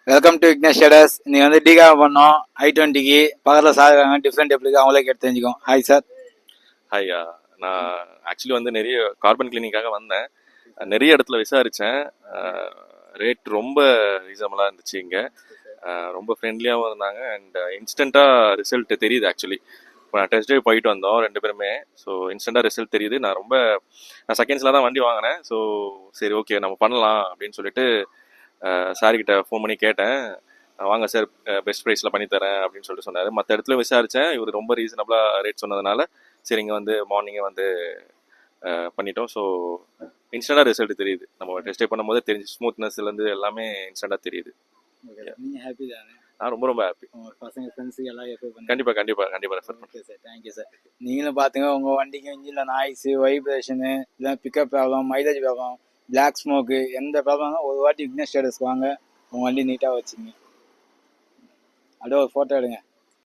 Welcome to Vignesh shaders. நீங்கள் வந்து டீகா பண்ணோம் i20க்கு பக்கத்தில் சார் இருக்காங்க. டிஃப்ரெண்ட் எப்படி இருக்கு அவங்களே கேட்டு தெரிஞ்சுக்கோம். Hi sir. ஹாய். நான் ஆக்சுவலி வந்து நிறைய கார்பன் கிளீனிக்காக வந்தேன். நிறைய இடத்துல விசாரித்தேன். ரேட் ரொம்ப ரீசனபிளாக இருந்துச்சு. இங்கே ரொம்ப ஃப்ரெண்ட்லியாகவும் இருந்தாங்க. அண்ட் இன்ஸ்டண்ட்டாக ரிசல்ட் தெரியுது. ஆக்சுவலி இப்போ நான் டெஸ்ட் ட்ரைவ் போயிட்டு வந்தோம் 2 பேருமே. ஸோ இன்ஸ்டண்ட்டாக ரிசல்ட் தெரியுது. நான் செகண்ட்ஸில் தான் வண்டி வாங்கினேன். ஸோ சரி, ஓகே, நம்ம பண்ணலாம் அப்படின்னு சொல்லிட்டு சார்கிட்ட ஃபோன் பண்ணி கேட்டேன். வாங்க சார், பெஸ்ட் ப்ரைஸில் பண்ணித்தரேன் அப்படின்னு சொல்லிட்டு சொன்னார். மற்ற இடத்துல விசாரித்தேன். இவர் ரொம்ப ரீசனபிளாக ரேட் சொன்னதுனால சரி இங்கே வந்து மார்னிங்கே வந்து பண்ணிட்டோம். ஸோ இன்ஸ்டண்ட்டாக ரிசல்ட் தெரியுது. நம்ம டெஸ்ட் ட்ரைவ் பண்ணும்போது தெரிஞ்சு ஸ்மூத்னஸ்லேருந்து எல்லாமே இன்ஸ்டண்ட்டாக தெரியுது. நீங்கள் ஹாப்பி தானே? நான் ரொம்ப ரொம்ப ஹாப்பி. பசங்க ஃப்ரெண்ட்ஸுக்கு எல்லாம் ரெஃபர் பண்ணி கண்டிப்பாக ரெஃபர் பண்ணுறேன். Okay sir, thank you sir. நீங்களும் பார்த்துங்க, உங்கள் வண்டிக்கு இன்ஜினில் நாய்ஸு, வைப்ரேஷனு, இல்லை pickup problem, mileage problem, black smoke, எந்த ப்ராப்ளம்னா ஒரு வாட்டி விக்னேஷ் ஷேடர்ஸ்க்கு வாங்க. உங்கள் வண்டி நீட்டாக வச்சுங்க. அப்படியே ஒரு ஃபோட்டோ எடுங்க.